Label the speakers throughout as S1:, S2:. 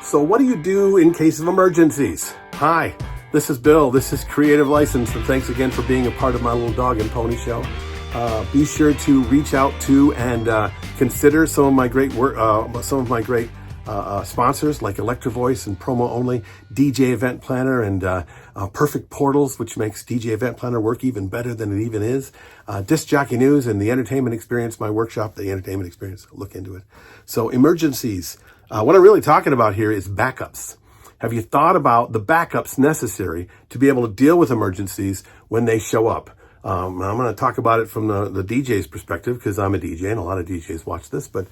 S1: So what do you do in case of emergencies? Hi, this is Bill. This is Creative License, and thanks again for being a part of my little dog and pony show. Be sure to reach out to and consider some of my great work, sponsors like Electro Voice and Promo Only, DJ Event Planner, and Perfect Portals, which makes DJ Event Planner work even better than it even is. Disc Jockey News and the Entertainment Experience, my workshop, the Entertainment Experience. Look into it. So emergencies. What I'm really talking about here is backups. Have you thought about the backups necessary to be able to deal with emergencies when they show up? I'm going to talk about it from the DJ's perspective because I'm a DJ and a lot of DJs watch this. But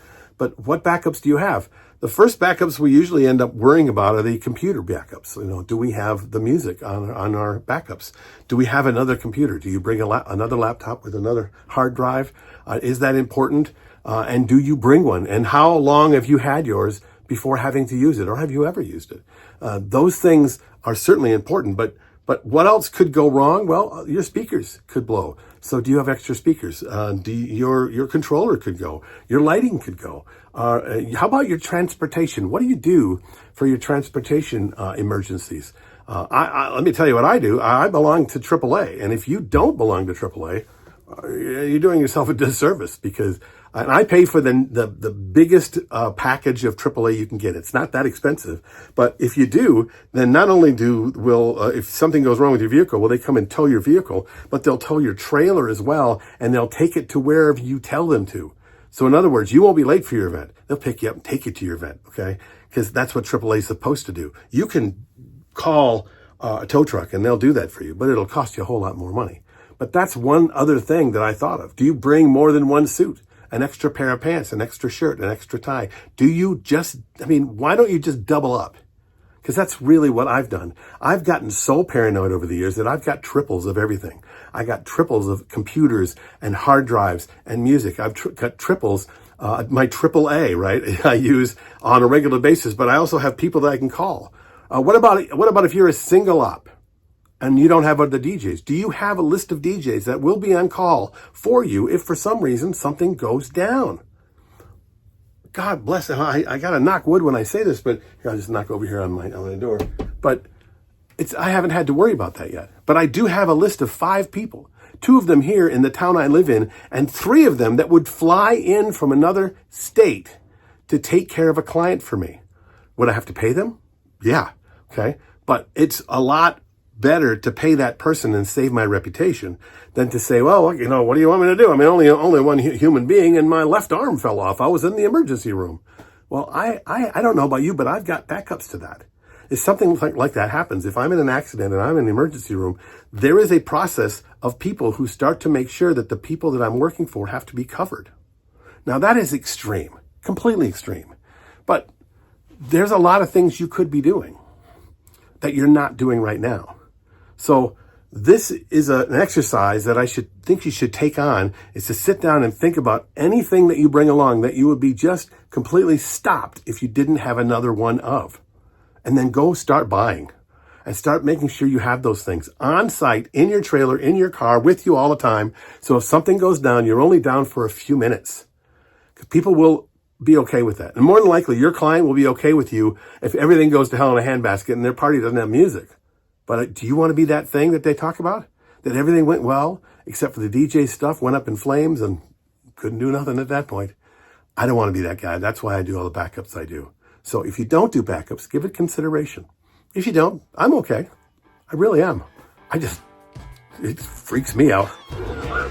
S1: what backups do you have? The first backups we usually end up worrying about are the computer backups. Do we have the music on our backups? Do we have another computer? Do you bring another laptop with another hard drive? Is that important? And do you bring one? And how long have you had yours before having to use it, or have you ever used it? Those things are certainly important, but what else could go wrong? Well, your speakers could blow. So do you have extra speakers? Your controller could go. Your lighting could go. How about your transportation? What do you do for your transportation emergencies? Let me tell you what I do. I belong to AAA, and if you don't belong to AAA, you're doing yourself a disservice because I pay for the biggest package of AAA you can get. It's not that expensive, but if you do, then not only will if something goes wrong with your vehicle, will they come and tow your vehicle, but they'll tow your trailer as well, and they'll take it to wherever you tell them to. So in other words, you won't be late for your event. They'll pick you up and take you to your event, okay? Because that's what AAA is supposed to do. You can call a tow truck and they'll do that for you, but it'll cost you a whole lot more money. But that's one other thing that I thought of. Do you bring more than one suit? An extra pair of pants, an extra shirt, an extra tie? Why don't you just double up? Because that's really what I've done. I've gotten so paranoid over the years that I've got triples of everything. I got triples of computers and hard drives and music. I've got triples, my AAA, right? I use on a regular basis, but I also have people that I can call. What about if you're a single op and you don't have other DJs? Do you have a list of DJs that will be on call for you if for some reason something goes down? God bless them. I got to knock wood when I say this, but I'll just knock over here on my door. But I haven't had to worry about that yet. But I do have a list of 5 people, 2 of them here in the town I live in, and 3 of them that would fly in from another state to take care of a client for me. Would I have to pay them? Yeah. Okay. But it's a lot better to pay that person and save my reputation than to say, well, what do you want me to do? I mean, only one human being and my left arm fell off. I was in the emergency room. Well, I don't know about you, but I've got backups to that. If something like that happens, if I'm in an accident and I'm in the emergency room, there is a process of people who start to make sure that the people that I'm working for have to be covered. Now that is extreme, completely extreme, but there's a lot of things you could be doing that you're not doing right now. So this is an exercise that I think you should take on, is to sit down and think about anything that you bring along that you would be just completely stopped if you didn't have another one of. And then go start buying and start making sure you have those things on site, in your trailer, in your car, with you all the time. So if something goes down, you're only down for a few minutes. Because people will be okay with that. And more than likely, your client will be okay with you if everything goes to hell in a handbasket and their party doesn't have music. But do you want to be that thing that they talk about? That everything went well, except for the DJ stuff went up in flames and couldn't do nothing at that point? I don't want to be that guy. That's why I do all the backups I do. So if you don't do backups, give it consideration. If you don't, I'm okay. I really am. It freaks me out.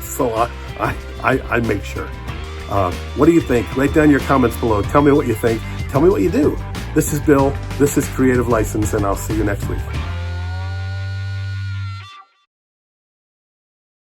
S1: So I make sure. What do you think? Write down your comments below. Tell me what you think. Tell me what you do. This is Bill. This is Creative License, and I'll see you next week.